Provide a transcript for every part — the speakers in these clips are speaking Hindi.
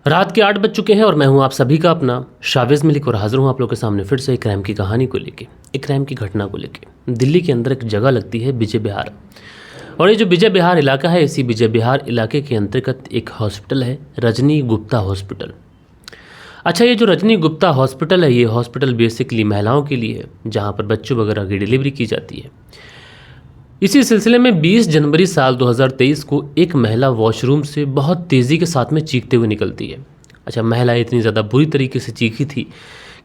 रात के 8 बज चुके हैं और मैं हूं आप सभी का अपना शावेज मलिक और हाजिर हूं आप लोगों के सामने फिर से एक क्राइम की कहानी को लेके, एक क्राइम की घटना को लेके। दिल्ली के अंदर एक जगह लगती है विजय विहार, और ये जो विजय विहार इलाका है, इसी विजय विहार इलाके के अंतर्गत एक हॉस्पिटल है, रजनी गुप्ता हॉस्पिटल। अच्छा, ये जो रजनी गुप्ता हॉस्पिटल है, ये हॉस्पिटल बेसिकली महिलाओं के लिए है, जहाँ पर बच्चों वगैरह की डिलीवरी की जाती है। इसी सिलसिले में 20 जनवरी साल 2023 को एक महिला वॉशरूम से बहुत तेज़ी के साथ में चीखते हुए निकलती है। अच्छा, महिला इतनी ज़्यादा बुरी तरीके से चीखी थी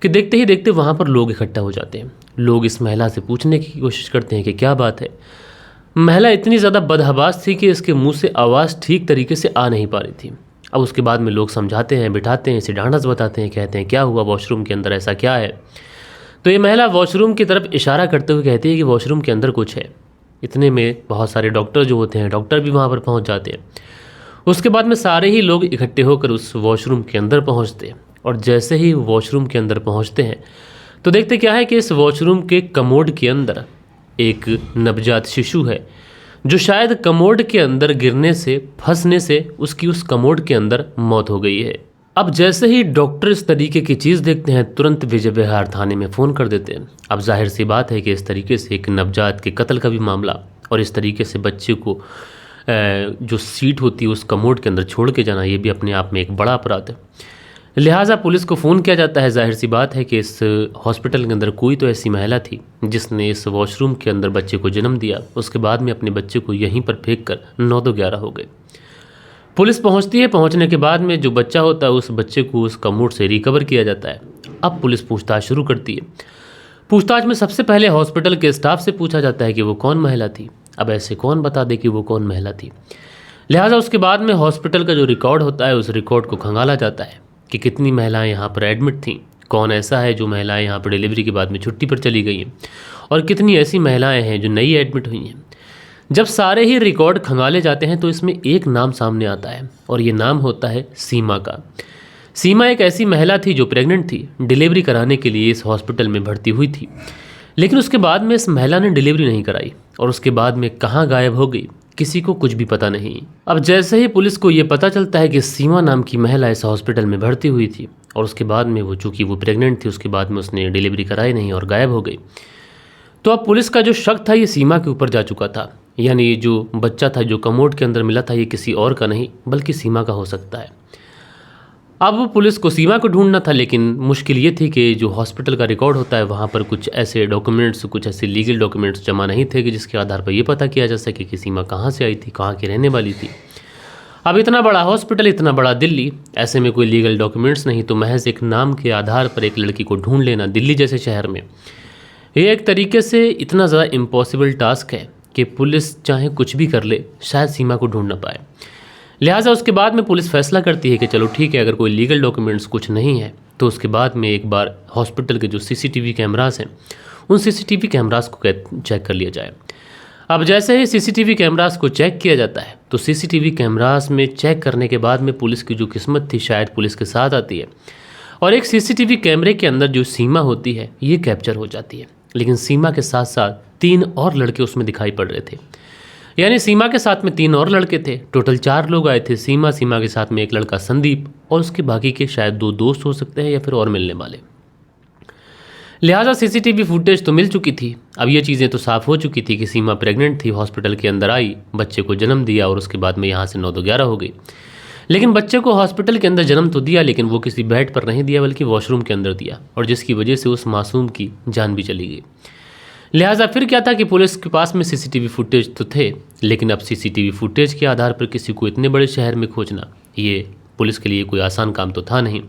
कि देखते ही देखते वहाँ पर लोग इकट्ठा हो जाते हैं। लोग इस महिला से पूछने की कोशिश करते हैं कि क्या बात है। महिला इतनी ज़्यादा बदहवास थी कि इसके मुंह से आवाज़ ठीक तरीके से आ नहीं पा रही थी। अब उसके बाद में लोग समझाते हैं, बिठाते हैं, इसे ढांढस बताते हैं, कहते हैं क्या हुआ वॉशरूम के अंदर, ऐसा क्या है। तो ये महिला वॉशरूम की तरफ इशारा करते हुए कहती है कि वॉशरूम के अंदर कुछ है। इतने में बहुत सारे डॉक्टर जो होते हैं, डॉक्टर भी वहाँ पर पहुँच जाते हैं। उसके बाद में सारे ही लोग इकट्ठे होकर उस वॉशरूम के अंदर पहुँचते हैं, और जैसे ही वॉशरूम के अंदर पहुँचते हैं तो देखते क्या है कि इस वॉशरूम के कमोड के अंदर एक नवजात शिशु है, जो शायद कमोड के अंदर गिरने से, फंसने से उसकी उस कमोड के अंदर मौत हो गई है। अब जैसे ही डॉक्टर इस तरीके की चीज़ देखते हैं, तुरंत विजय विहार थाने में फ़ोन कर देते हैं। अब जाहिर सी बात है कि इस तरीके से एक नवजात के कत्ल का भी मामला, और इस तरीके से बच्चे को जो सीट होती है उस कमोड के अंदर छोड़ के जाना, ये भी अपने आप में एक बड़ा अपराध है। लिहाजा पुलिस को फ़ोन किया जाता है। जाहिर सी बात है कि इस हॉस्पिटल के अंदर कोई तो ऐसी महिला थी जिसने इस वॉशरूम के अंदर बच्चे को जन्म दिया, उसके बाद में अपने बच्चे को यहीं पर फेंक कर 9-11 हो गए। पुलिस पहुंचती है। पहुंचने के बाद में जो बच्चा होता है, उस बच्चे को उस कमोड से रिकवर किया जाता है। अब पुलिस पूछताछ शुरू करती है। पूछताछ में सबसे पहले हॉस्पिटल के स्टाफ से पूछा जाता है कि वो कौन महिला थी। अब ऐसे कौन बता दे कि वो कौन महिला थी। लिहाजा उसके बाद में हॉस्पिटल का जो रिकॉर्ड होता है, उस रिकॉर्ड को खंगाला जाता है कि कितनी महिलाएं यहाँ पर एडमिट थीं, कौन ऐसा है जो महिलाएं यहाँ पर डिलीवरी के बाद में छुट्टी पर चली गई हैं, और कितनी ऐसी महिलाएं हैं जो नई एडमिट हुई हैं। जब सारे ही रिकॉर्ड खंगाले जाते हैं तो इसमें एक नाम सामने आता है, और ये नाम होता है सीमा का। सीमा एक ऐसी महिला थी जो प्रेग्नेंट थी, डिलीवरी कराने के लिए इस हॉस्पिटल में भर्ती हुई थी, लेकिन उसके बाद में इस महिला ने डिलीवरी नहीं कराई, और उसके बाद में कहाँ गायब हो गई, किसी को कुछ भी पता नहीं। अब जैसे ही पुलिस को ये पता चलता है कि सीमा नाम की महिला इस हॉस्पिटल में भर्ती हुई थी, और उसके बाद में वो चूँकि वो प्रेग्नेंट थी, उसके बाद में उसने डिलीवरी कराई नहीं और गायब हो गई, तो अब पुलिस का जो शक था ये सीमा के ऊपर जा चुका था। यानी ये जो बच्चा था जो कमोड के अंदर मिला था, ये किसी और का नहीं बल्कि सीमा का हो सकता है। अब पुलिस को सीमा को ढूंढना था, लेकिन मुश्किल ये थी कि जो हॉस्पिटल का रिकॉर्ड होता है, वहाँ पर कुछ ऐसे डॉक्यूमेंट्स, कुछ ऐसे लीगल डॉक्यूमेंट्स जमा नहीं थे कि जिसके आधार पर ये पता किया जा सके कि सीमा कहाँ से आई थी, कहाँ की रहने वाली थी। अब इतना बड़ा हॉस्पिटल, इतना बड़ा दिल्ली, ऐसे में कोई लीगल डॉक्यूमेंट्स नहीं, तो महज एक नाम के आधार पर एक लड़की को ढूंढ लेना दिल्ली जैसे शहर में, ये एक तरीके से इतना ज़्यादा इम्पॉसिबल टास्क है कि पुलिस चाहे कुछ भी कर ले, शायद सीमा को ढूंढ ना पाए। लिहाजा उसके बाद में पुलिस फैसला करती है कि चलो ठीक है, अगर कोई लीगल डॉक्यूमेंट्स कुछ नहीं है तो उसके बाद में एक बार हॉस्पिटल के जो सीसीटीवी कैमरास हैं, उन सीसीटीवी कैमरास को चेक कर लिया जाए। अब जैसे ही सीसीटीवी कैमरास को चेक किया जाता है, तो सीसीटीवी कैमरास में चेक करने के बाद में पुलिस की जो किस्मत थी शायद पुलिस के साथ आती है, और एक सीसीटीवी कैमरे के अंदर जो सीमा होती है ये कैप्चर हो जाती है। लेकिन सीमा के साथ साथ 3 और लड़के उसमें दिखाई पड़ रहे थे। यानी सीमा के साथ में 3 और लड़के थे। टोटल 4 लोग आए थे। सीमा के साथ में एक लड़का संदीप, और उसके बाकी के शायद 2 दोस्त हो सकते हैं या फिर और मिलने वाले। लिहाजा सीसीटीवी फुटेज तो मिल चुकी थी। अब ये चीज़ें तो साफ़ हो चुकी थी कि सीमा प्रेग्नेंट थी, हॉस्पिटल के अंदर आई, बच्चे को जन्म दिया, और उसके बाद में यहाँ से 9-11 हो गई। लेकिन बच्चे को हॉस्पिटल के अंदर जन्म तो दिया, लेकिन वो किसी बेड पर नहीं दिया बल्कि वॉशरूम के अंदर दिया, और जिसकी वजह से उस मासूम की जान भी चली गई। लिहाजा फिर क्या था कि पुलिस के पास में सीसीटीवी फुटेज तो थे, लेकिन अब सीसीटीवी फुटेज के आधार पर किसी को इतने बड़े शहर में खोजना, ये पुलिस के लिए कोई आसान काम तो था नहीं।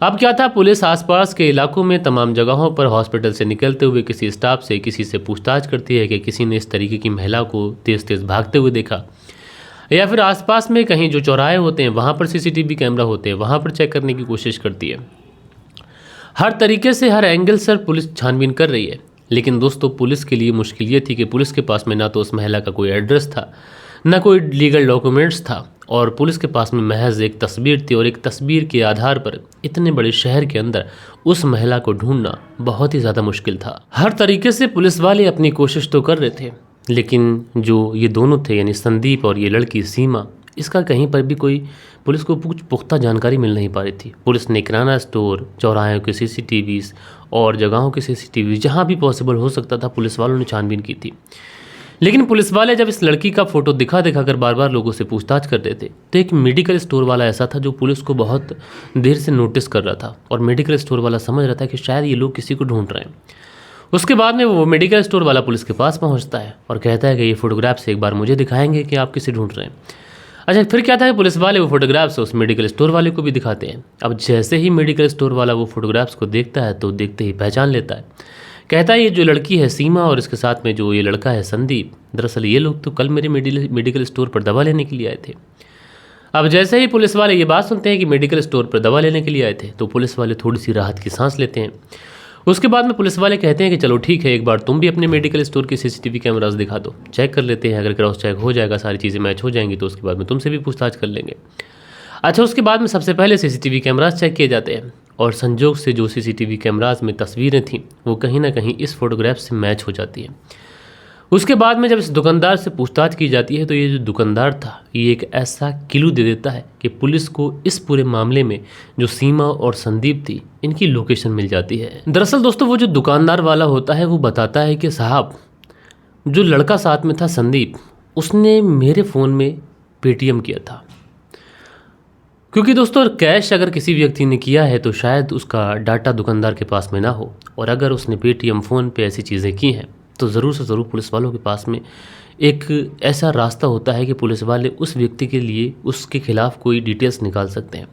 अब क्या था, पुलिस आसपास के इलाकों में तमाम जगहों पर हॉस्पिटल से निकलते हुए किसी स्टाफ से, किसी से पूछताछ करती है कि किसी ने इस तरीके की महिला को तेज़ तेज़ भागते हुए देखा, या फिर आसपास में कहीं जो चौराहे होते हैं वहाँ पर सीसीटीवी कैमरा होते हैं, वहाँ पर चेक करने की कोशिश करती है। हर तरीके से, हर एंगल से पुलिस छानबीन कर रही है। लेकिन दोस्तों, पुलिस के लिए मुश्किल ये थी कि पुलिस के पास में ना तो उस महिला का कोई एड्रेस था, ना कोई लीगल डॉक्यूमेंट्स था, और पुलिस के पास में महज एक तस्वीर थी, और एक तस्वीर के आधार पर इतने बड़े शहर के अंदर उस महिला को ढूंढना बहुत ही ज़्यादा मुश्किल था। हर तरीके से पुलिस वाले अपनी कोशिश तो कर रहे थे, लेकिन जो ये दोनों थे यानी संदीप और ये लड़की सीमा, इसका कहीं पर भी कोई पुलिस को कुछ पुख्ता जानकारी मिल नहीं पा रही थी। पुलिस ने किराना स्टोर, चौराहों के सीसीटीवीज़ और जगहों के सीसीटीवी जहाँ भी पॉसिबल हो सकता था पुलिस वालों ने छानबीन की थी। लेकिन पुलिस वाले जब इस लड़की का फ़ोटो दिखा कर बार बार लोगों से पूछताछ करते थे, तो एक मेडिकल स्टोर वाला ऐसा था जो पुलिस को बहुत देर से नोटिस कर रहा था और मेडिकल स्टोर वाला समझ रहा था कि शायद ये लोग किसी को ढूंढ रहे हैं। उसके बाद में वो मेडिकल स्टोर वाला पुलिस के पास पहुंचता है और कहता है कि ये फ़ोटोग्राफ से एक बार मुझे दिखाएंगे कि आप किसे ढूंढ रहे हैं। अच्छा, फिर क्या था कि पुलिस वाले वो फोटोग्राफ्स उस मेडिकल स्टोर वाले को भी दिखाते हैं। अब जैसे ही मेडिकल स्टोर वाला वो फोटोग्राफ्स को देखता है तो देखते ही पहचान लेता है। कहता है ये जो लड़की है सीमा और इसके साथ में जो ये लड़का है संदीप, दरअसल ये लोग तो कल मेरे मेडिकल स्टोर पर दवा लेने के लिए आए थे। अब जैसे ही पुलिस वाले ये बात सुनते हैं कि मेडिकल स्टोर पर दवा लेने के लिए आए थे, तो पुलिस वाले थोड़ी सी राहत की सांस लेते हैं। उसके बाद में पुलिस वाले कहते हैं कि चलो ठीक है, एक बार तुम भी अपने मेडिकल स्टोर के सीसीटीवी कैमरास दिखा दो, चेक कर लेते हैं। अगर क्रॉस चेक हो जाएगा, सारी चीज़ें मैच हो जाएंगी, तो उसके बाद में तुमसे भी पूछताछ कर लेंगे। अच्छा, उसके बाद में सबसे पहले सीसीटीवी कैमरास चेक किए जाते हैं और संजोग से जो सीसीटीवी कैमरास में तस्वीरें थीं वो कहीं ना कहीं इस फोटोग्राफ से मैच हो जाती हैं। उसके बाद में जब इस दुकानदार से पूछताछ की जाती है तो ये जो दुकानदार था ये एक ऐसा क्लू दे देता है कि पुलिस को इस पूरे मामले में जो सीमा और संदीप थी इनकी लोकेशन मिल जाती है। दरअसल दोस्तों, वो जो दुकानदार वाला होता है वो बताता है कि साहब, जो लड़का साथ में था संदीप, उसने मेरे फ़ोन में पेटीएम किया था। क्योंकि दोस्तों, कैश अगर किसी व्यक्ति ने किया है तो शायद उसका डाटा दुकानदार के पास में ना हो, और अगर उसने पेटीएम फ़ोन पे ऐसी चीज़ें की हैं तो ज़रूर से ज़रूर पुलिस वालों के पास में एक ऐसा रास्ता होता है कि पुलिस वाले उस व्यक्ति के लिए उसके खिलाफ कोई डिटेल्स निकाल सकते हैं।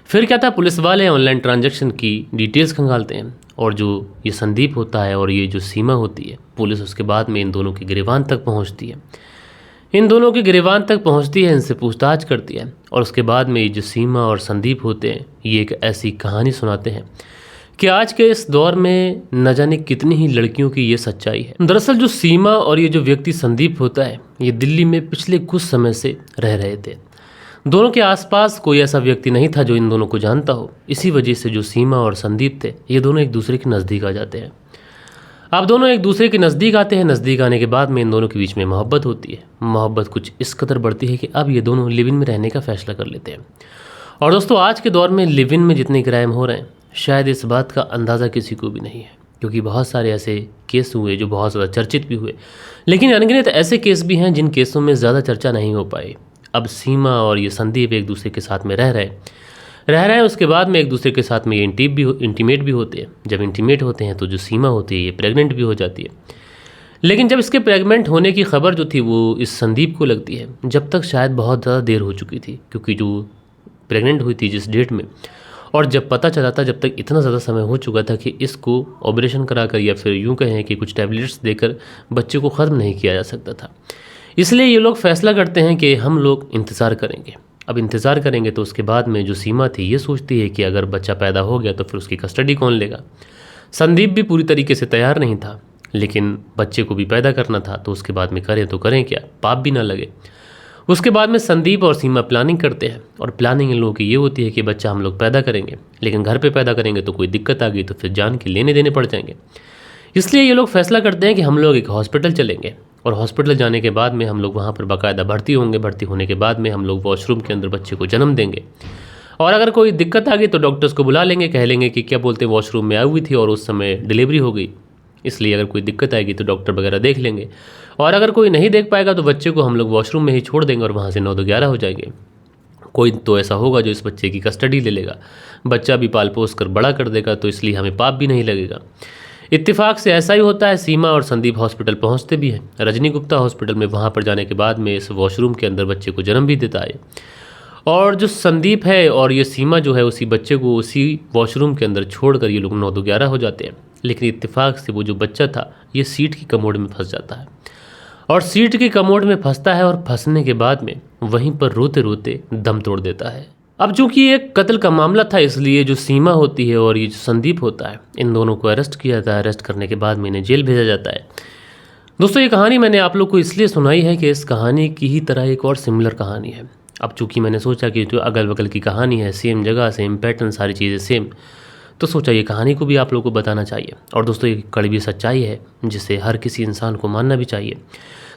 फिर क्या था, पुलिस वाले ऑनलाइन ट्रांजैक्शन की डिटेल्स खंगालते हैं और जो ये संदीप होता है और ये जो सीमा होती है, पुलिस उसके बाद में इन दोनों के गिरबान तक पहुंचती है। इनसे पूछताछ करती है और उसके बाद में ये जो सीमा और संदीप होते हैं ये एक ऐसी कहानी सुनाते हैं कि आज के इस दौर में न जाने कितनी ही लड़कियों की ये सच्चाई है। दरअसल जो सीमा और ये जो व्यक्ति संदीप होता है ये दिल्ली में पिछले कुछ समय से रह रहे थे। दोनों के आसपास कोई ऐसा व्यक्ति नहीं था जो इन दोनों को जानता हो। इसी वजह से जो सीमा और संदीप थे ये दोनों एक दूसरे के नज़दीक आ जाते हैं। अब दोनों एक दूसरे के नज़दीक आते हैं। नज़दीक आने के बाद में इन दोनों के बीच में मोहब्बत होती है। मोहब्बत कुछ इस कदर बढ़ती है कि अब ये दोनों लिव इन में रहने का फैसला कर लेते हैं। और दोस्तों, आज के दौर में लिव इन में जितने क्राइम हो रहे हैं शायद इस बात का अंदाज़ा किसी को भी नहीं है, क्योंकि बहुत सारे ऐसे केस हुए जो बहुत ज़्यादा चर्चित भी हुए, लेकिन अनगिनत ऐसे केस भी हैं जिन केसों में ज़्यादा चर्चा नहीं हो पाई। अब सीमा और ये संदीप एक दूसरे के साथ में रह रहे हैं। उसके बाद में एक दूसरे के साथ में ये इंटीमेट भी होते हैं। जब इंटीमेट होते हैं तो जो सीमा होती है ये प्रेग्नेंट भी हो जाती है। लेकिन जब इसके प्रेग्नेंट होने की खबर जो थी वो इस संदीप को लगती है, जब तक शायद बहुत ज़्यादा देर हो चुकी थी, क्योंकि जो प्रेग्नेंट हुई थी जिस डेट में, और जब पता चला था, जब तक इतना ज़्यादा समय हो चुका था कि इसको ऑपरेशन कराकर या फिर यूँ कहें कि कुछ टैबलेट्स देकर बच्चे को ख़त्म नहीं किया जा सकता था। इसलिए ये लोग फैसला करते हैं कि हम लोग इंतज़ार करेंगे। अब इंतज़ार करेंगे तो उसके बाद में जो सीमा थी ये सोचती है कि अगर बच्चा पैदा हो गया तो फिर उसकी कस्टडी कौन लेगा। संदीप भी पूरी तरीके से तैयार नहीं था, लेकिन बच्चे को भी पैदा करना था, तो उसके बाद में करें तो करें क्या, पाप भी ना लगे। उसके बाद में संदीप और सीमा प्लानिंग करते हैं, और प्लानिंग इन लोगों की ये होती है कि बच्चा हम लोग पैदा करेंगे, लेकिन घर पे पैदा करेंगे तो कोई दिक्कत आ गई तो फिर जान के लेने देने पड़ जाएंगे। इसलिए ये लोग फैसला करते हैं कि हम लोग एक हॉस्पिटल चलेंगे, और हॉस्पिटल जाने के बाद में हम लोग वहाँ पर बाकायदा भर्ती होंगे। भर्ती होने के बाद में हम लोग वॉशरूम के अंदर बच्चे को जन्म देंगे, और अगर कोई दिक्कत आ गई तो डॉक्टर्स को बुला लेंगे, कह लेंगे कि क्या बोलते हैं वॉशरूम में आई हुई थी और उस समय डिलीवरी हो गई, इसलिए अगर कोई दिक्कत आएगी तो डॉक्टर वगैरह देख लेंगे। और अगर कोई नहीं देख पाएगा तो बच्चे को हम लोग वॉशरूम में ही छोड़ देंगे और वहाँ से 9 to 11 हो जाएंगे। कोई तो ऐसा होगा जो इस बच्चे की कस्टडी ले लेगा, बच्चा भी पाल पोस कर बड़ा कर देगा, तो इसलिए हमें पाप भी नहीं लगेगा। इत्तेफाक से ऐसा ही होता है। सीमा और संदीप हॉस्पिटल पहुँचते भी हैं, रजनी गुप्ता हॉस्पिटल में। वहाँ पर जाने के बाद में इस वॉशरूम के अंदर बच्चे को जन्म भी देता है, और जो संदीप है और ये सीमा जो है उसी बच्चे को उसी वॉशरूम के अंदर छोड़कर ये लोग 9 to 11 हो जाते हैं। लेकिन इत्तेफाक से वो जो बच्चा था ये सीट की कमोड में फंस जाता है, और सीट की कमोड में फंसता है, और फंसने के बाद में वहीं पर रोते रोते दम तोड़ देता है। अब चूंकि एक कत्ल का मामला था, इसलिए जो सीमा होती है और ये जो संदीप होता है, इन दोनों को अरेस्ट किया जाता है। अरेस्ट करने के बाद में इन्हें जेल भेजा जाता है। दोस्तों, ये कहानी मैंने आप लोग को इसलिए सुनाई है कि इस कहानी की ही तरह एक और सिमिलर कहानी है। अब चूंकि मैंने सोचा कि जो अगल बगल की कहानी है, सेम जगह, सेम पैटर्न, सारी चीज़ें सेम, तो सोचा ये कहानी को भी आप लोगों को बताना चाहिए। और दोस्तों, ये कड़वी सच्चाई है जिसे हर किसी इंसान को मानना भी चाहिए।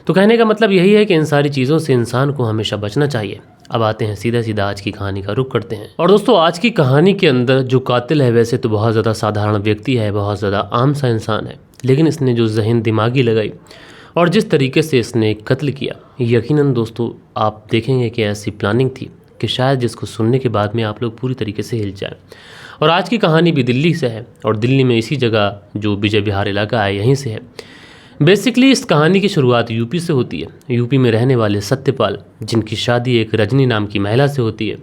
तो कहने का मतलब यही है कि इन सारी चीज़ों से इंसान को हमेशा बचना चाहिए। अब आते हैं सीधा सीधा आज की कहानी का रुख करते हैं। और दोस्तों आज की कहानी के अंदर जो कातिल है वैसे तो बहुत ज़्यादा साधारण व्यक्ति है, बहुत ज़्यादा आम सा इंसान है, लेकिन इसने जो जहन दिमागी लगाई और जिस तरीके से इसने कत्ल किया, यकीनन दोस्तों आप देखेंगे कि ऐसी प्लानिंग थी कि शायद जिसको सुनने के बाद में आप लोग पूरी तरीके से हिल जाएं। और आज की कहानी भी दिल्ली से है और दिल्ली में इसी जगह जो विजय विहार इलाका है यहीं से है। बेसिकली इस कहानी की शुरुआत यूपी से होती है। यूपी में रहने वाले सत्यपाल, जिनकी शादी एक रजनी नाम की महिला से होती है।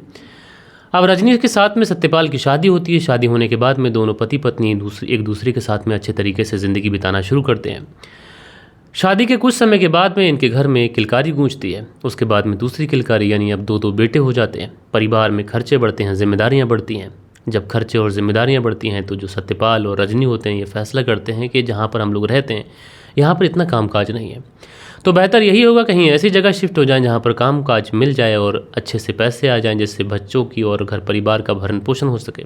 अब रजनी के साथ में सत्यपाल की शादी होती है। शादी होने के बाद में दोनों पति पत्नी एक दूसरे के साथ में अच्छे तरीके से ज़िंदगी बिताना शुरू करते हैं। शादी के कुछ समय के बाद में इनके घर में किलकारी गूंजती है। उसके बाद में दूसरी किलकारी, यानी अब दो बेटे हो जाते हैं। परिवार में खर्चे बढ़ते हैं, जिम्मेदारियां बढ़ती हैं। जब खर्चे और जिम्मेदारियां बढ़ती हैं तो जो सत्यपाल और रजनी होते हैं ये फैसला करते हैं कि जहाँ पर हम लोग रहते हैं यहाँ पर इतना कामकाज नहीं है, तो बेहतर यही होगा कहीं ऐसी जगह शिफ्ट हो जाएं जहाँ पर कामकाज मिल जाए और अच्छे से पैसे आ जाएं, जिससे बच्चों की और घर परिवार का भरण पोषण हो सके।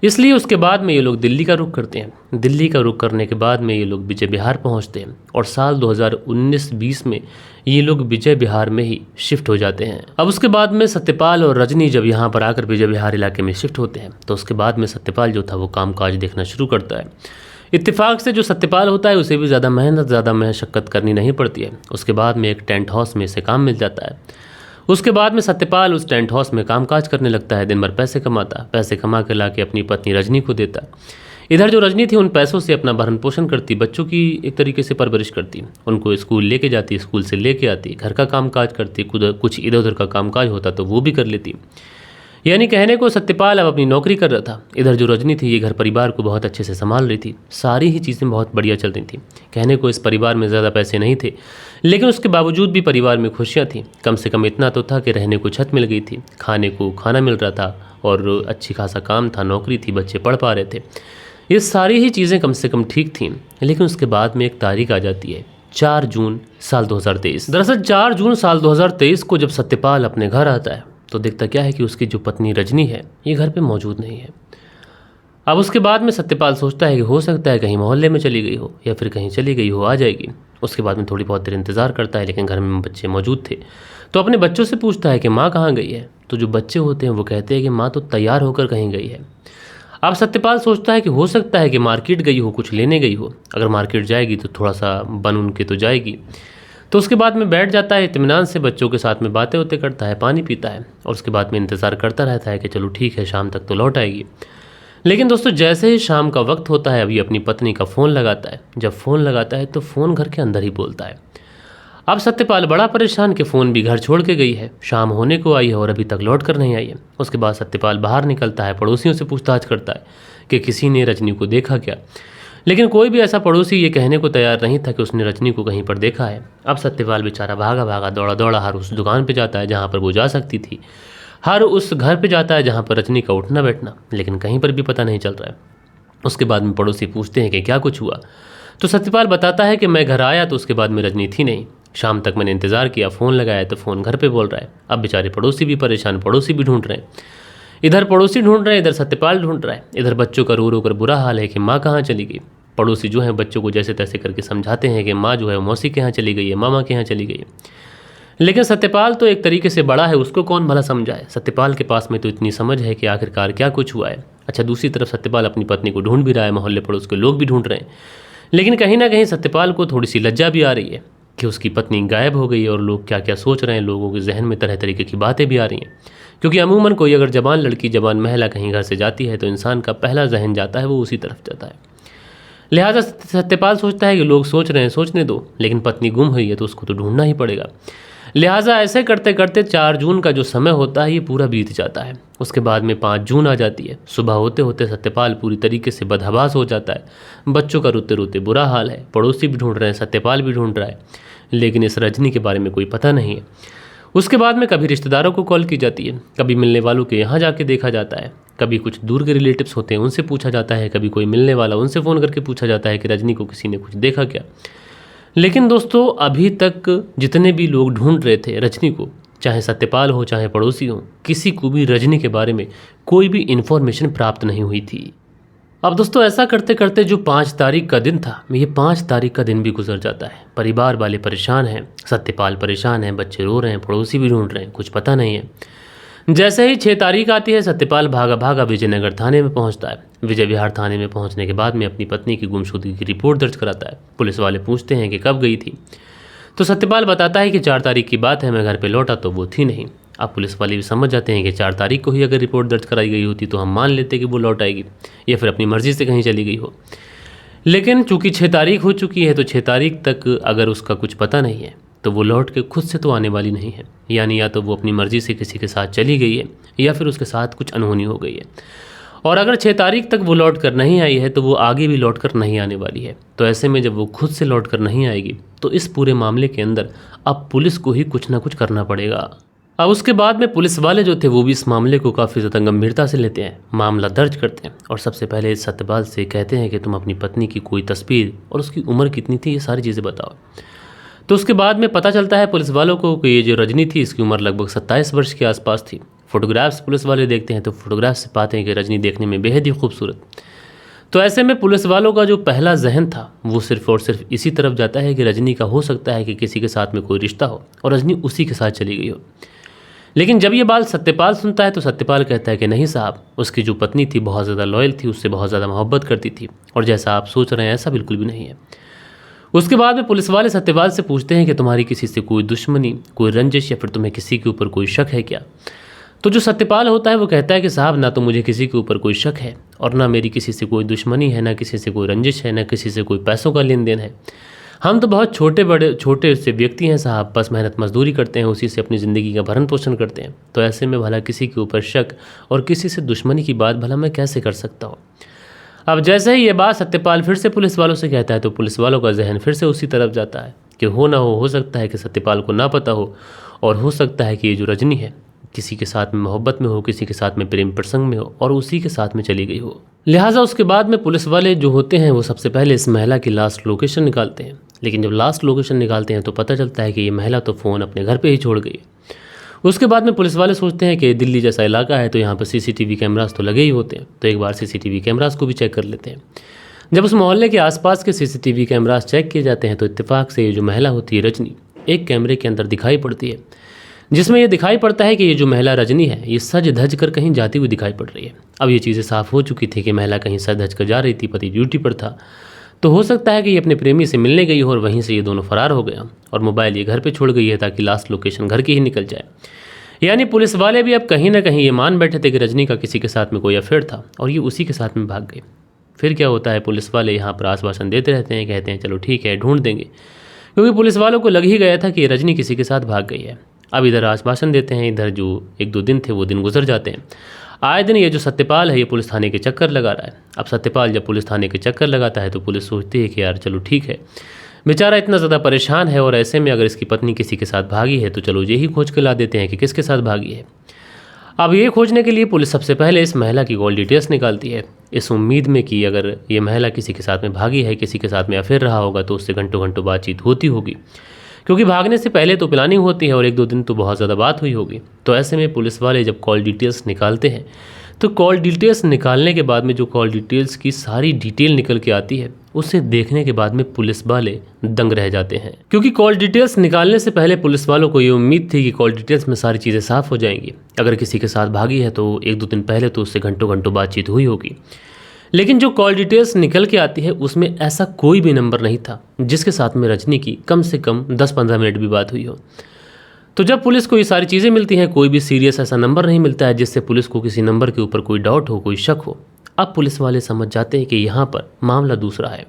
इसलिए उसके बाद में ये लोग दिल्ली का रुख करते हैं। दिल्ली का रुख करने के बाद में ये लोग विजय विहार पहुंचते हैं और साल 2019-20 में ये लोग विजय विहार में ही शिफ्ट हो जाते हैं। अब उसके बाद में सत्यपाल और रजनी जब यहाँ पर आकर विजय विहार इलाके में शिफ्ट होते हैं तो उसके बाद में सत्यपाल जो था वो कामकाज देखना शुरू करता है। इत्तेफाक से जो सत्यपाल होता है उसे भी ज़्यादा मशक्क़त करनी नहीं पड़ती है। उसके बाद में एक टेंट हाउस में से काम मिल जाता है। उसके बाद में सत्यपाल उस टेंट हाउस में कामकाज करने लगता है। दिन भर पैसे कमाता, पैसे कमा कर ला के अपनी पत्नी रजनी को देता। इधर जो रजनी थी उन पैसों से अपना भरण पोषण करती, बच्चों की एक तरीके से परवरिश करती, उनको स्कूल लेके जाती, स्कूल से लेके आती, घर का कामकाज करती, कुछ इधर उधर का कामकाज होता तो वो भी कर लेती। यानी कहने को सत्यपाल अब अपनी नौकरी कर रहा था। इधर जो रजनी थी ये घर परिवार को बहुत अच्छे से संभाल रही थी। सारी ही चीज़ें बहुत बढ़िया चल रही थी। कहने को इस परिवार में ज़्यादा पैसे नहीं थे, लेकिन उसके बावजूद भी परिवार में खुशियाँ थीं। कम से कम इतना तो था कि रहने को छत मिल गई थी, खाने को खाना मिल रहा था और अच्छी खासा काम था, नौकरी थी, बच्चे पढ़ पा रहे थे। ये सारी ही चीज़ें कम से कम ठीक थीं। लेकिन उसके बाद में एक तारीख आ जाती है, 4 जून साल 2023। दरअसल 4 जून साल 2023 को जब सत्यपाल अपने घर आता है तो देखता क्या है कि उसकी जो पत्नी रजनी है ये घर पे मौजूद नहीं है। अब उसके बाद में सत्यपाल सोचता है कि हो सकता है कहीं मोहल्ले में चली गई हो या फिर कहीं चली गई हो, आ जाएगी। उसके बाद में थोड़ी बहुत देर इंतज़ार करता है, लेकिन घर में बच्चे मौजूद थे तो अपने बच्चों से पूछता है कि माँ कहाँ गई है। तो जो बच्चे होते हैं वो कहते हैं कि माँ तो तैयार होकर कहीं गई है। अब सत्यपाल सोचता है कि हो सकता है कि मार्केट गई हो, कुछ लेने गई हो। अगर मार्केट जाएगी तो थोड़ा सा बन उन के तो जाएगी। तो उसके बाद में बैठ जाता है, इत्मीनान से बच्चों के साथ में बातें होते करता है, पानी पीता है और उसके बाद में इंतज़ार करता रहता है कि चलो ठीक है शाम तक तो लौट आएगी। लेकिन दोस्तों जैसे ही शाम का वक्त होता है अभी अपनी पत्नी का फ़ोन लगाता है। जब फ़ोन लगाता है तो फ़ोन घर के अंदर ही बोलता है। अब सत्यपाल बड़ा परेशान कि फ़ोन भी घर छोड़ के गई है, शाम होने को आई है और अभी तक लौट कर नहीं आई है। उसके बाद सत्यपाल बाहर निकलता है, पड़ोसियों से पूछताछ करता है कि किसी ने रजनी को देखा क्या। लेकिन कोई भी ऐसा पड़ोसी ये कहने को तैयार नहीं था कि उसने रजनी को कहीं पर देखा है। अब सत्यपाल बेचारा भागा भागा दौड़ा दौड़ा हर उस दुकान पे जाता है जहाँ पर वो जा सकती थी, हर उस घर पे जाता है जहाँ पर रजनी का उठना बैठना, लेकिन कहीं पर भी पता नहीं चल रहा है। उसके बाद में पड़ोसी पूछते हैं कि क्या कुछ हुआ, तो सत्यपाल बताता है कि मैं घर आया तो उसके बाद में रजनी थी नहीं। शाम तक मैंने इंतज़ार किया, फ़ोन लगाया तो फ़ोन घर पर बोल रहा है। अब बेचारे पड़ोसी भी परेशान, पड़ोसी भी ढूंढ रहे हैं, इधर पड़ोसी ढूंढ रहे हैं, इधर सत्यपाल ढूंढ रहा है। इधर बच्चों का रो रो कर बुरा हाल है कि माँ कहाँ चली गई। पड़ोसी जो है बच्चों को जैसे तैसे करके समझाते हैं कि माँ जो है मौसी के यहाँ चली गई है, मामा के यहाँ चली गई है। लेकिन सत्यपाल तो एक तरीके से बड़ा है, उसको कौन भला समझाए। सत्यपाल के पास में तो इतनी समझ है कि आखिरकार क्या कुछ हुआ है। अच्छा, दूसरी तरफ सत्यपाल अपनी पत्नी को ढूंढ भी रहा है, मोहल्ले पड़ोस के लोग भी ढूंढ रहे हैं। लेकिन कहीं ना कहीं सत्यपाल को थोड़ी सी लज्जा भी आ रही है कि उसकी पत्नी गायब हो गई और लोग क्या क्या सोच रहे हैं। लोगों के जहन में तरह तरीके की बातें भी आ रही हैं, क्योंकि अमूमन कोई अगर जवान लड़की, जवान महिला कहीं घर से जाती है तो इंसान का पहला जहन जाता है वो उसी तरफ जाता है। लिहाजा सत्यपाल सोचता है कि लोग सोच रहे हैं, सोचने दो, लेकिन पत्नी गुम हुई है तो उसको तो ढूंढना ही पड़ेगा। लिहाजा ऐसे करते करते 4 जून का जो समय होता है ये पूरा बीत जाता है। उसके बाद में 5 जून आ जाती है। सुबह होते होते सत्यपाल पूरी तरीके से बदहवास हो जाता है। बच्चों का रोते रोते बुरा हाल है, पड़ोसी भी ढूंढ रहे हैं, सत्यपाल भी ढूंढ रहा है, लेकिन इस रजनी के बारे में कोई पता नहीं है। उसके बाद में कभी रिश्तेदारों को कॉल की जाती है, कभी मिलने वालों के यहाँ जाके देखा जाता है, कभी कुछ दूर के रिलेटिव्स होते हैं उनसे पूछा जाता है, कभी कोई मिलने वाला उनसे फ़ोन करके पूछा जाता है कि रजनी को किसी ने कुछ देखा क्या। लेकिन दोस्तों अभी तक जितने भी लोग ढूंढ रहे थे रजनी को, चाहे सत्यपाल हो चाहे पड़ोसी हो, किसी को भी रजनी के बारे में कोई भी इन्फॉर्मेशन प्राप्त नहीं हुई थी। अब दोस्तों ऐसा करते करते जो 5 तारीख का दिन था, ये 5 तारीख का दिन भी गुजर जाता है। परिवार वाले परेशान हैं, सत्यपाल परेशान है, बच्चे रो रहे हैं, पड़ोसी भी ढूंढ रहे हैं, कुछ पता नहीं है। जैसे ही 6 तारीख आती है, सत्यपाल भागा भागा विजयनगर थाने में पहुंचता है। विजय विहार थाने में पहुंचने के बाद में अपनी पत्नी की गुमशुदगी की रिपोर्ट दर्ज कराता है। पुलिस वाले पूछते हैं कि कब गई थी, तो सत्यपाल बताता है कि 4 तारीख की बात है, मैं घर पे लौटा तो वो थी नहीं। अब पुलिस वाले भी समझ जाते हैं कि 4 तारीख को ही अगर रिपोर्ट दर्ज कराई गई होती तो हम मान लेते कि वो लौट आएगी या फिर अपनी मर्जी से कहीं चली गई हो। लेकिन चूंकि 6 तारीख हो चुकी है, तो 6 तारीख तक अगर उसका कुछ पता नहीं है तो वो लौट के खुद से तो आने वाली नहीं है। यानी या तो वो अपनी मर्जी से किसी के साथ चली गई है या फिर उसके साथ कुछ अनहोनी हो गई है। और अगर 6 तारीख तक वो लौट कर नहीं आई है तो वो आगे भी लौट कर नहीं आने वाली है। तो ऐसे में जब वो खुद से लौट कर नहीं आएगी तो इस पूरे मामले के अंदर अब पुलिस को ही कुछ ना कुछ करना पड़ेगा। अब उसके बाद में पुलिस वाले जो थे वो भी इस मामले को काफ़ी ज़्यादा गंभीरता से लेते हैं, मामला दर्ज करते हैं और सबसे पहले सत्यपाल से कहते हैं कि तुम अपनी पत्नी की कोई तस्वीर और उसकी उम्र कितनी थी, ये सारी चीज़ें बताओ। तो उसके बाद में पता चलता है पुलिस वालों को कि ये जो रजनी थी इसकी उम्र लगभग 27 वर्ष के आसपास थी। फोटोग्राफ्स पुलिस वाले देखते हैं तो फोटोग्राफ्स से पाते हैं कि रजनी देखने में बेहद ही खूबसूरत। तो ऐसे में पुलिस वालों का जो पहला जहन था वो सिर्फ और सिर्फ इसी तरफ जाता है कि रजनी का हो सकता है कि किसी के साथ में कोई रिश्ता हो और रजनी उसी के साथ चली गई हो। लेकिन जब ये बात सत्यपाल सुनता है तो सत्यपाल कहता है कि नहीं साहब, उसकी जो पत्नी थी बहुत ज़्यादा लॉयल थी, उससे बहुत ज़्यादा मोहब्बत करती थी और जैसा आप सोच रहे हैं ऐसा बिल्कुल भी नहीं है। उसके बाद में पुलिस वाले सत्यपाल से पूछते हैं कि तुम्हारी किसी से कोई दुश्मनी, कोई रंजिश या फिर तुम्हें किसी के ऊपर कोई शक है क्या। तो जो सत्यपाल होता है वो कहता है कि साहब ना तो मुझे किसी के ऊपर कोई शक है और ना मेरी किसी से कोई दुश्मनी है, ना किसी से कोई रंजिश है, ना किसी से कोई पैसों का लेन देन है। हम तो बहुत छोटे से व्यक्ति हैं साहब, बस मेहनत मजदूरी करते हैं, उसी से अपनी ज़िंदगी का भरण पोषण करते हैं। तो ऐसे में भला किसी के ऊपर शक और किसी से दुश्मनी की बात भला मैं कैसे कर सकता हूँ। अब जैसे ही ये बात सत्यपाल फिर से पुलिस वालों से कहता है तो पुलिस वालों का जहन फिर से उसी तरफ जाता है कि हो सकता है कि सत्यपाल को ना पता हो और हो सकता है कि ये जो रजनी है किसी के साथ में मोहब्बत में हो, किसी के साथ में प्रेम प्रसंग में हो और उसी के साथ में चली गई हो। लिहाजा उसके बाद में पुलिस वाले जो होते हैं वो सबसे पहले इस महिला की लास्ट लोकेशन निकालते हैं। लेकिन जब लास्ट लोकेशन निकालते हैं तो पता चलता है कि ये महिला तो फ़ोन अपने घर पे ही छोड़ गई। उसके बाद में पुलिस वाले सोचते हैं कि दिल्ली जैसा इलाका है तो यहाँ पर सीसीटीवी कैमरास तो लगे ही होते हैं, तो एक बार सीसीटीवी कैमरास को भी चेक कर लेते हैं। जब उस मोहल्ले के आसपास के सीसीटीवी कैमरास चेक किए जाते हैं तो इत्तेफाक से ये जो महिला होती है रजनी एक कैमरे के अंदर दिखाई पड़ती है, जिसमें ये दिखाई पड़ता है कि ये जो महिला रजनी है ये सज धज कर कहीं जाती हुई दिखाई पड़ रही है। अब ये चीज़ें साफ हो चुकी थी कि महिला कहीं सज धज कर जा रही थी, पति ड्यूटी पर था, तो हो सकता है कि ये अपने प्रेमी से मिलने गई हो और वहीं से ये दोनों फरार हो गया और मोबाइल ये घर पे छोड़ गई है ताकि लास्ट लोकेशन घर की ही निकल जाए। यानी पुलिस वाले भी अब कहीं ना कहीं ये मान बैठे थे कि रजनी का किसी के साथ में कोई अफेयर था और ये उसी के साथ में भाग गई। फिर क्या होता है, पुलिस वाले यहाँ पर आश्वासन देते रहते हैं, कहते हैं चलो ठीक है ढूंढ देंगे, क्योंकि पुलिस वालों को लग ही गया था कि रजनी किसी के साथ भाग गई है। अब इधर आश्वासन देते हैं, इधर जो 1-2 दिन थे वो दिन गुजर जाते हैं। आए दिन ये जो सत्यपाल है ये पुलिस थाने के चक्कर लगा रहा है। अब सत्यपाल जब पुलिस थाने के चक्कर लगाता है तो पुलिस सोचती है कि यार चलो ठीक है, बेचारा इतना ज़्यादा परेशान है और ऐसे में अगर इसकी पत्नी किसी के साथ भागी है तो चलो यही खोज के ला देते हैं कि किसके साथ भागी है। अब ये खोजने के लिए पुलिस सबसे पहले इस महिला की कॉल डिटेल्स निकालती है, इस उम्मीद में कि अगर ये महिला किसी के साथ में भागी है, किसी के साथ में अफेयर रहा होगा तो उससे घंटों घंटों बातचीत होती होगी, क्योंकि भागने से पहले तो प्लानिंग होती है और 1-2 दिन तो बहुत ज़्यादा बात हुई होगी। तो ऐसे में पुलिस वाले जब कॉल डिटेल्स निकालते हैं तो कॉल डिटेल्स निकालने के बाद में जो कॉल डिटेल्स की सारी डिटेल निकल के आती है उसे देखने के बाद में पुलिस वाले दंग रह जाते हैं, क्योंकि कॉल डिटेल्स निकालने से पहले पुलिस वालों को ये उम्मीद थी कि कॉल डिटेल्स में सारी चीज़ें साफ़ हो जाएंगी। अगर किसी के साथ भागी है तो 1-2 दिन पहले तो उससे घंटों घंटों बातचीत हुई होगी। लेकिन जो कॉल डिटेल्स निकल के आती है उसमें ऐसा कोई भी नंबर नहीं था जिसके साथ में रजनी की कम से कम 10-15 मिनट भी बात हुई हो। तो जब पुलिस को ये सारी चीज़ें मिलती हैं, कोई भी सीरियस ऐसा नंबर नहीं मिलता है जिससे पुलिस को किसी नंबर के ऊपर कोई डाउट हो, कोई शक हो। अब पुलिस वाले समझ जाते हैं कि यहाँ पर मामला दूसरा है,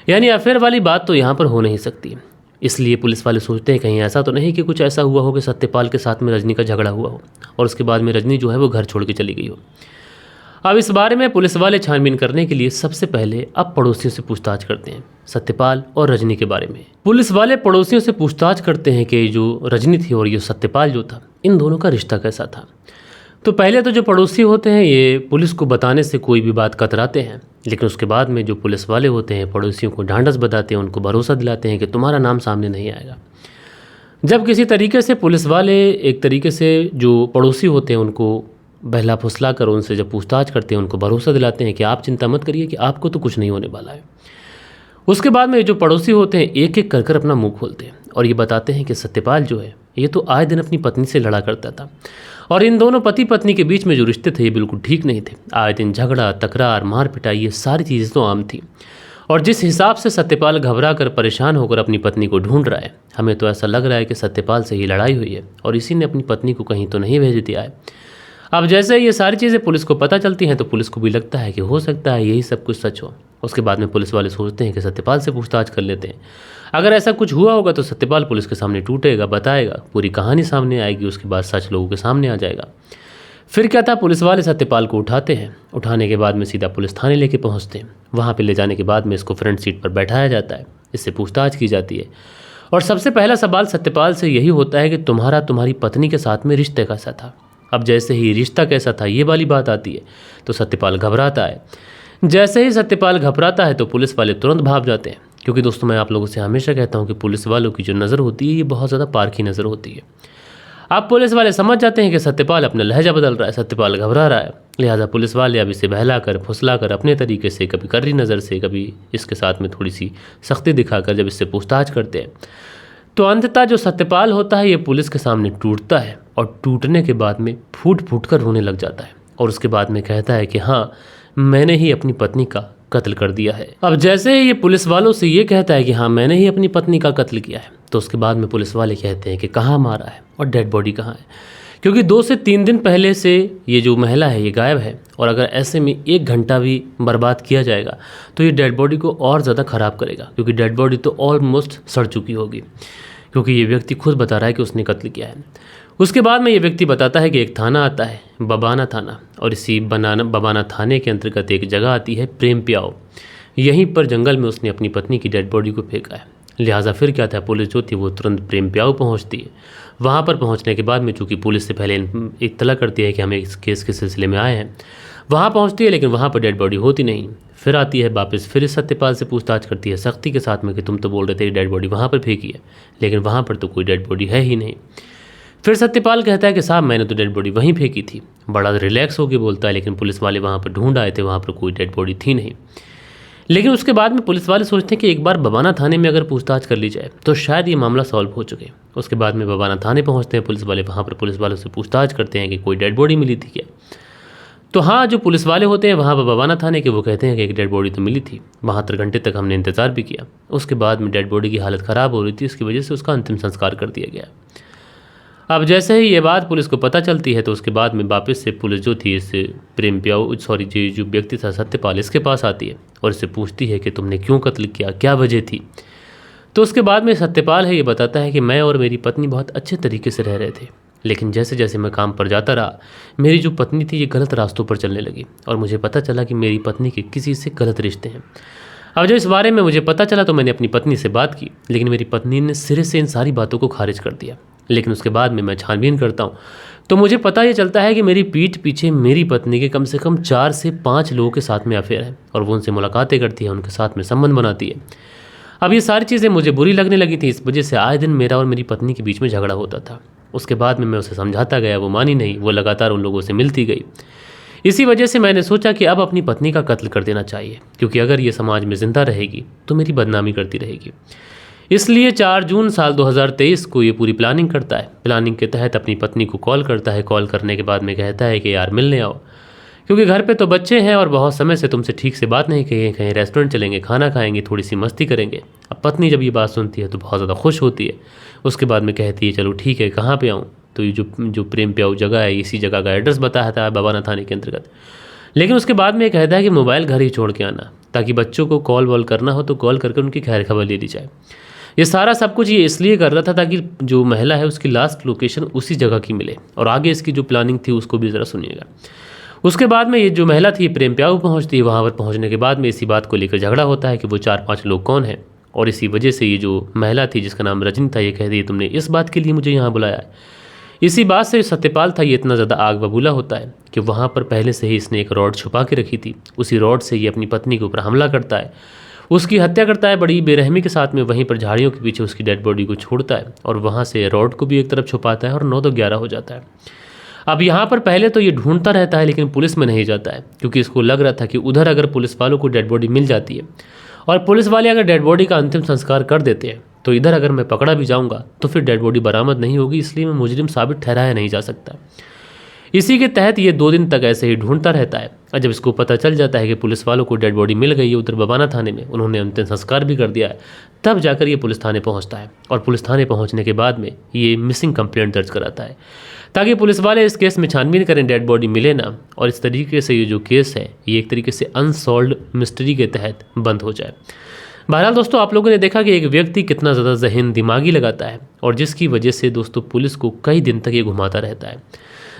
यानी अफेयर वाली बात तो यहाँ पर हो नहीं सकती। इसलिए पुलिस वाले सोचते हैं कहीं ऐसा तो नहीं कि कुछ ऐसा हुआ हो कि सत्यपाल के साथ में रजनी का झगड़ा हुआ हो और उसके बाद में रजनी जो है वो घर छोड़ के चली गई हो। अब इस बारे में पुलिस वाले छानबीन करने के लिए सबसे पहले अब पड़ोसियों से पूछताछ करते हैं सत्यपाल और रजनी के बारे में। पुलिस वाले पड़ोसियों से पूछताछ करते हैं कि जो रजनी थी और ये सत्यपाल जो था, इन दोनों का रिश्ता कैसा था। तो पहले तो जो पड़ोसी होते हैं ये पुलिस को बताने से कोई भी बात कतराते हैं, लेकिन उसके बाद में जो पुलिस वाले होते हैं पड़ोसियों को ढांढस बताते हैं, उनको भरोसा दिलाते हैं कि तुम्हारा नाम सामने नहीं आएगा। जब किसी तरीके से पुलिस वाले एक तरीके से जो पड़ोसी होते हैं उनको बहला फुसला कर उनसे जब पूछताछ करते हैं, उनको भरोसा दिलाते हैं कि आप चिंता मत करिए कि आपको तो कुछ नहीं होने वाला है। उसके बाद में जो पड़ोसी होते हैं एक एक कर कर अपना मुंह खोलते हैं और ये बताते हैं कि सत्यपाल जो है ये तो आए दिन अपनी पत्नी से लड़ा करता था और इन दोनों पति पत्नी के बीच में जो रिश्ते थे ये बिल्कुल ठीक नहीं थे। आए दिन झगड़ा, तकरार, मार पिटाई, ये सारी चीज़ें तो आम थी। और जिस हिसाब से सत्यपाल घबरा कर परेशान होकर अपनी पत्नी को ढूंढ रहा है, हमें तो ऐसा लग रहा है कि सत्यपाल से ही लड़ाई हुई है और इसी ने अपनी पत्नी को कहीं तो नहीं भेज दिया है। अब जैसे ये सारी चीज़ें पुलिस को पता चलती हैं तो पुलिस को भी लगता है कि हो सकता है यही सब कुछ सच हो। उसके बाद में पुलिस वाले सोचते हैं कि सत्यपाल से पूछताछ कर लेते हैं। अगर ऐसा कुछ हुआ होगा तो सत्यपाल पुलिस के सामने टूटेगा, बताएगा, पूरी कहानी सामने आएगी, उसके बाद सच लोगों के सामने आ जाएगा। फिर क्या था, पुलिस वाले सत्यपाल को उठाते हैं। उठाने के बाद में सीधा पुलिस थाने लेके पहुंचते हैं। वहाँ पे ले जाने के बाद में इसको फ्रंट सीट पर बैठाया जाता है, इससे पूछताछ की जाती है और सबसे पहला सवाल सत्यपाल से यही होता है कि तुम्हारी पत्नी के साथ में रिश्ते कैसा था। अब जैसे ही रिश्ता कैसा था ये वाली बात आती है तो सत्यपाल घबराता है। जैसे ही सत्यपाल घबराता है तो पुलिस वाले तुरंत भाग जाते हैं, क्योंकि दोस्तों मैं आप लोगों से हमेशा कहता हूँ कि पुलिस वालों की जो नज़र होती है ये बहुत ज़्यादा पारखी नज़र होती है। अब पुलिस वाले समझ जाते हैं कि सत्यपाल अपना लहजा बदल रहा है, सत्यपाल घबरा रहा है, लिहाजा पुलिस वाले अब इसे बहला कर फुसला कर अपने तरीके से, कभी कर्री नज़र से, कभी इसके साथ में थोड़ी सी सख्ती दिखाकर जब इससे पूछताछ करते हैं तो अंततः जो सत्यपाल होता है ये पुलिस के सामने टूटता है और टूटने के बाद में फूट फूट कर रोने लग जाता है और उसके बाद में कहता है कि हाँ, मैंने ही अपनी पत्नी का कत्ल कर दिया है। अब जैसे ही ये पुलिस वालों से ये कहता है कि हाँ मैंने ही अपनी पत्नी का कत्ल किया है तो उसके बाद में पुलिस वाले कहते हैं कि कहाँ मारा है और डेड बॉडी कहाँ है, क्योंकि 2 से 3 दिन पहले से ये जो महिला है ये गायब है और अगर ऐसे में 1 घंटा भी बर्बाद किया जाएगा तो ये डेड बॉडी को और ज़्यादा ख़राब करेगा, क्योंकि डेड बॉडी तो ऑलमोस्ट सड़ चुकी होगी, क्योंकि ये व्यक्ति खुद बता रहा है कि उसने कत्ल किया है। उसके बाद में ये व्यक्ति बताता है कि एक थाना आता है बबाना थाना और इसी बबाना थाने के अंतर्गत एक जगह आती है प्रेम प्याओ। यहीं पर जंगल में उसने अपनी पत्नी की डेड बॉडी को फेंका है। लिहाजा फिर क्या था, पुलिस जो थी वो तुरंत प्रेम प्याओ पहुंचती है। वहां पर पहुंचने के बाद में चूंकि पुलिस से पहले इत्तला करती है कि हम इस केस के सिलसिले में आए हैं, वहाँ पहुँचती है लेकिन वहाँ पर डेड बॉडी होती नहीं। फिर आती है वापस, फिर इस सत्यपाल से पूछताछ करती है सख्ती के साथ में कि तुम तो बोल रहे थे डेड बॉडी वहाँ पर फेंकी है, लेकिन वहाँ पर तो कोई डेड बॉडी है ही नहीं। फिर सत्यपाल कहता है कि साहब मैंने तो डेड बॉडी वहीं फेंकी थी। बड़ा रिलैक्स होकर बोलता है, लेकिन पुलिस वाले वहाँ पर ढूंढ आए थे, वहाँ पर कोई डेड बॉडी थी नहीं। लेकिन उसके बाद में पुलिस वाले सोचते हैं कि एक बार बबाना थाने में अगर पूछताछ कर ली जाए तो शायद ये मामला सॉल्व हो चुके। उसके बाद में बबाना थाने पहुँचते हैं पुलिस वाले, वहाँ पर पुलिस वालों से पूछताछ करते हैं कि कोई डेड बॉडी मिली थी क्या। तो हाँ, जो पुलिस वाले होते हैं वहाँ पर बबाना थाने के, वो कहते हैं कि एक डेड बॉडी तो मिली थी, 72 घंटे तक हमने इंतज़ार भी किया। उसके बाद में डेड बॉडी की हालत ख़राब हो रही थी, इसकी वजह से उसका अंतिम संस्कार कर दिया गया। अब जैसे ही ये बात पुलिस को पता चलती है तो उसके बाद में वापस से पुलिस जो थी इस प्रेम प्याऊ जो व्यक्ति था सत्यपाल, इसके पास आती है और इससे पूछती है कि तुमने क्यों कत्ल किया, क्या वजह थी। तो उसके बाद में सत्यपाल है ये बताता है कि मैं और मेरी पत्नी बहुत अच्छे तरीके से रह रहे थे, लेकिन जैसे जैसे मैं काम पर जाता रहा मेरी जो पत्नी थी ये गलत रास्तों पर चलने लगी और मुझे पता चला कि मेरी पत्नी के किसी से गलत रिश्ते हैं। अब जब इस बारे में मुझे पता चला तो मैंने अपनी पत्नी से बात की, लेकिन मेरी पत्नी ने सिरे से इन सारी बातों को खारिज कर दिया। लेकिन उसके बाद में मैं छानबीन करता हूँ तो मुझे पता ये चलता है कि मेरी पीठ पीछे मेरी पत्नी के कम से कम 4 से 5 लोगों के साथ में अफेयर है और वो उनसे मुलाकातें करती है, उनके साथ में संबंध बनाती है। अब ये सारी चीज़ें मुझे बुरी लगने लगी थी, इस वजह से आए दिन मेरा और मेरी पत्नी के बीच में झगड़ा होता था। उसके बाद में मैं उसे समझाता गया, वो मानी नहीं, वो लगातार उन लोगों से मिलती गई। इसी वजह से मैंने सोचा कि अब अपनी पत्नी का कत्ल कर देना चाहिए, क्योंकि अगर ये समाज में ज़िंदा रहेगी तो मेरी बदनामी करती रहेगी। इसलिए 4 जून साल 2023 को ये पूरी प्लानिंग करता है। प्लानिंग के तहत अपनी पत्नी को कॉल करता है। कॉल करने के बाद में कहता है कि यार मिलने आओ, क्योंकि घर पे तो बच्चे हैं और बहुत समय से तुमसे ठीक से बात नहीं कही, कहीं रेस्टोरेंट चलेंगे, खाना खाएंगे, थोड़ी सी मस्ती करेंगे। अब पत्नी जब ये बात सुनती है तो बहुत ज़्यादा खुश होती है। उसके बाद में कहती है चलो ठीक है, कहाँ पे आऊँ। तो ये जो प्रेम प्याऊ जगह है, इसी जगह का एड्रेस बताया था बबाना थाने के अंतर्गत। लेकिन उसके बाद में कहता है कि मोबाइल घर ही छोड़ के आना, ताकि बच्चों को कॉल वॉल करना हो तो कॉल करके उनकी खैर खबर ले ली जाए। ये सारा सब कुछ ये इसलिए कर रहा था ताकि जो महिला है उसकी लास्ट लोकेशन उसी जगह की मिले। और आगे इसकी जो प्लानिंग थी उसको भी ज़रा सुनिएगा। उसके बाद में ये जो महिला थी प्रेम प्याऊ पहुंचती है। वहाँ पर पहुंचने के बाद में इसी बात को लेकर झगड़ा होता है कि वो 4-5 लोग कौन हैं, और इसी वजह से ये जो महिला थी जिसका नाम रजनी था ये कहती है तुमने इस बात के लिए मुझे यहाँ बुलाया है। इसी बात से सत्यपाल था ये इतना ज़्यादा आग बबूला होता है कि वहाँ पर पहले से ही इसने एक रॉड छुपा के रखी थी। उसी रॉड से ये अपनी पत्नी के ऊपर हमला करता है, उसकी हत्या करता है बड़ी बेरहमी के साथ में। वहीं पर झाड़ियों के पीछे उसकी डेड बॉडी को छोड़ता है और वहाँ से रॉड को भी एक तरफ छुपाता है और 9 तो 11 हो जाता है। अब यहाँ पर पहले तो ये ढूंढता रहता है लेकिन पुलिस में नहीं जाता है, क्योंकि इसको लग रहा था कि उधर अगर पुलिस वालों को डेड बॉडी मिल जाती है और पुलिस वाले अगर डेड बॉडी का अंतिम संस्कार कर देते हैं तो इधर अगर मैं पकड़ा भी जाऊंगा तो फिर डेड बॉडी बरामद नहीं होगी, इसलिए मैं मुजरिम साबित ठहराया नहीं जा सकता। इसी के तहत ये 2 दिन तक ऐसे ही ढूंढता रहता है और जब इसको पता चल जाता है कि पुलिस वालों को डेड बॉडी मिल गई है उधर बबाना थाने में, उन्होंने अंतिम संस्कार भी कर दिया है, तब जाकर ये पुलिस थाने पहुंचता है और पुलिस थाने पहुंचने के बाद में ये मिसिंग कंप्लेंट दर्ज कराता है ताकि पुलिस वाले इस केस में छानबीन करें, डेड बॉडी मिले ना, और इस तरीके से ये जो केस है ये एक तरीके से अनसॉल्व्ड मिस्ट्री के तहत बंद हो जाए। बहरहाल दोस्तों, आप लोगों ने देखा कि एक व्यक्ति कितना ज़्यादा जहन दिमागी लगाता है और जिसकी वजह से दोस्तों पुलिस को कई दिन तक ये घुमाता रहता है।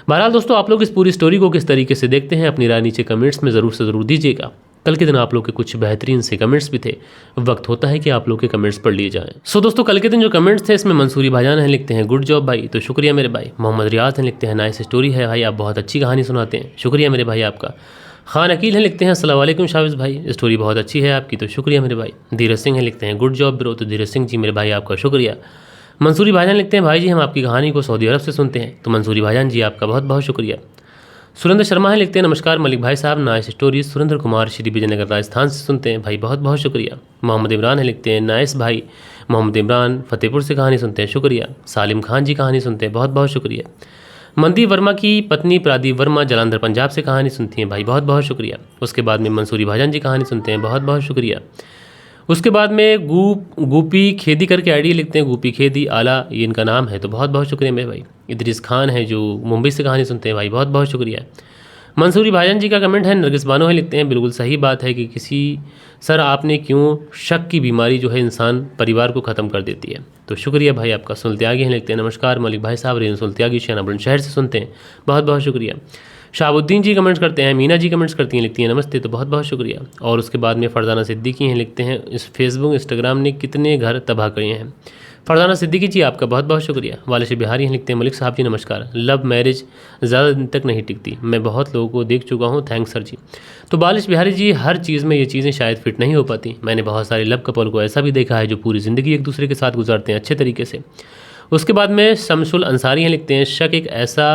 बहरहाल दोस्तों, आप लोग इस पूरी स्टोरी को किस तरीके से देखते हैं अपनी राय नीचे कमेंट्स में ज़रूर से ज़रूर दीजिएगा। कल के दिन आप लोग के कुछ बेहतरीन से कमेंट्स भी थे, वक्त होता है कि आप लोग के कमेंट्स पढ़ लिए जाएं। सो दोस्तों, कल के दिन जो कमेंट्स थे इसमें मंसूरी भाईजान हैं, लिखते हैं गुड जॉब भाई, तो शुक्रिया मेरे भाई। मोहम्मद रियाज हैं, लिखते हैं नाइस स्टोरी है भाई, आप बहुत अच्छी कहानी सुनाते हैं, शुक्रिया मेरे भाई आपका। खान अकील हैं, लिखते हैं अस्सलाम वालेकुम शाविज़ भाई, स्टोरी बहुत अच्छी है आपकी, तो शुक्रिया मेरे भाई। धीरज सिंह हैं, लिखते हैं गुड जॉब ब्रो, तो धीरज सिंह जी मेरे भाई आपका शुक्रिया। मंसूरी भाईजान लिखते हैं भाई जी हम आपकी कहानी को सऊदी अरब से सुनते हैं, तो मंसूरी भाईजान जी आपका बहुत बहुत शुक्रिया। सुरेंद्र शर्मा हैं, लिखते हैं नमस्कार मलिक भाई साहब, नाइस स्टोरी, सुरेंद्र कुमार श्री विजयनगर राजस्थान से सुनते हैं भाई, बहुत बहुत शुक्रिया। मोहम्मद इमरान हैं, लिखते हैं नाइस भाई, मोहम्मद इमरान फतेहपुर से कहानी सुनते हैं, शुक्रिया। सालिम खान जी कहानी सुनते हैं, बहुत बहुत शुक्रिया। मनदीप वर्मा की पत्नी प्रादीप वर्मा जलंधर पंजाब से कहानी सुनती हैं भाई, बहुत बहुत शुक्रिया। उसके बाद में मंसूरी भाईजान जी कहानी सुनते हैं, बहुत बहुत शुक्रिया। उसके बाद में गोपी खेदी करके आईडी लिखते हैं, गोपी खेदी आला ये इनका नाम है, तो बहुत बहुत शुक्रिया मेरे भाई। इदरीस खान है जो मुंबई से कहानी सुनते हैं भाई, बहुत बहुत शुक्रिया। मंसूरी भाईजान जी का कमेंट है, नरगिस बानो है, लिखते हैं बिल्कुल सही बात है कि किसी सर आपने क्यों शक की बीमारी जो है इंसान परिवार को ख़त्म कर देती है, तो शुक्रिया भाई आपका। सुल्त्यागी हैं, लिखते हैं नमस्कार मलिक भाई साहब, रेन सुल्त्यागी शेनाबुलंद शहर से सुनते हैं, बहुत बहुत शुक्रिया। शाहबुद्दीन जी कमेंट्स करते हैं, मीना जी कमेंट्स करती हैं, लिखती हैं नमस्ते, तो बहुत बहुत शुक्रिया। और उसके बाद में फरजाना सिद्दीकी हैं, लिखते हैं इस फेसबुक इंस्टाग्राम ने कितने घर तबाह किए हैं, फरजाना सिद्दीकी जी आपका बहुत बहुत शुक्रिया। वालिश बिहारी हैं, लिखते हैं मलिक साहब जी नमस्कार, लव मैरिज ज़्यादा दिन तक नहीं टिकती, मैं बहुत लोगों को देख चुका हूँ, थैंक्स सर जी। तो बालिश बिहारी जी, हर चीज़ में ये चीज़ें शायद फिट नहीं हो पाती, मैंने बहुत सारे लव कपल को ऐसा भी देखा है जो पूरी ज़िंदगी एक दूसरे के साथ गुजारते हैं अच्छे तरीके से। उसके बाद में शमसुल अंसारी हैं, लिखते हैं शक एक ऐसा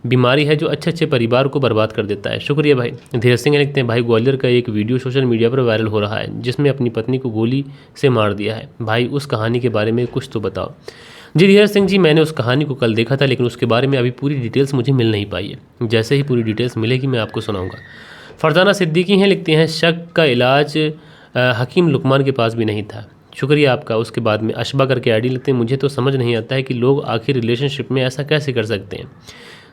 बीमारी है जो अच्छे अच्छे परिवार को बर्बाद कर देता है, शुक्रिया भाई। धीरज सिंह लिखते हैं भाई ग्वालियर का एक वीडियो सोशल मीडिया पर वायरल हो रहा है जिसमें अपनी पत्नी को गोली से मार दिया है, भाई उस कहानी के बारे में कुछ तो बताओ। जी धीरज सिंह जी, मैंने उस कहानी को कल देखा था लेकिन उसके बारे में अभी पूरी डिटेल्स मुझे मिल नहीं पाई है, जैसे ही पूरी डिटेल्स मिलेगी मैं आपको सुनाऊँगा। फरजाना सिद्दीकी हैं, लिखते हैं शक का इलाज हकीम लुकमान के पास भी नहीं था, शुक्रिया आपका। उसके बाद में अशबा करके आईडी लिखते हैं मुझे तो समझ नहीं आता है कि लोग आखिर रिलेशनशिप में ऐसा कैसे कर सकते हैं,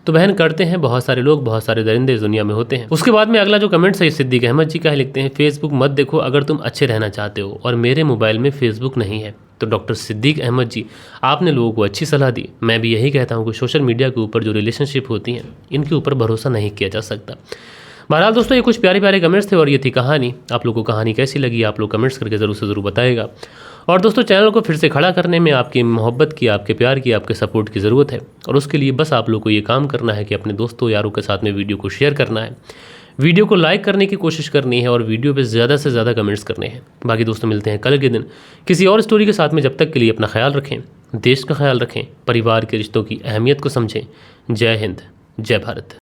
तो बहन करते हैं, बहुत सारे लोग, बहुत सारे दरिंदे इस दुनिया में होते हैं। उसके बाद में अगला जो कमेंट है सिद्दीक अहमद जी का है, लिखते हैं फेसबुक मत देखो अगर तुम अच्छे रहना चाहते हो और मेरे मोबाइल में फेसबुक नहीं है, तो डॉक्टर सिद्दीक अहमद जी आपने लोगों को अच्छी सलाह दी। मैं भी यही कहता हूँ कि सोशल मीडिया के ऊपर जो रिलेशनशिप होती हैं इनके ऊपर भरोसा नहीं किया जा सकता। बहरहाल दोस्तों, ये कुछ प्यारे प्यारे कमेंट्स थे और ये थी कहानी। आप लोगों को कहानी कैसी लगी आप लोग कमेंट्स करके ज़रूर से ज़रूर बताएगा। और दोस्तों, चैनल को फिर से खड़ा करने में आपकी मोहब्बत की, आपके प्यार की, आपके सपोर्ट की ज़रूरत है और उसके लिए बस आप लोग को ये काम करना है कि अपने दोस्तों यारों के साथ में वीडियो को शेयर करना है, वीडियो को लाइक करने की कोशिश करनी है और वीडियो पे ज़्यादा से ज़्यादा कमेंट्स करने हैं। बाकी दोस्तों, मिलते हैं कल के दिन किसी और स्टोरी के साथ में। जब तक के लिए अपना ख्याल रखें, देश का ख्याल रखें, परिवार के रिश्तों की अहमियत को समझें। जय हिंद, जय भारत।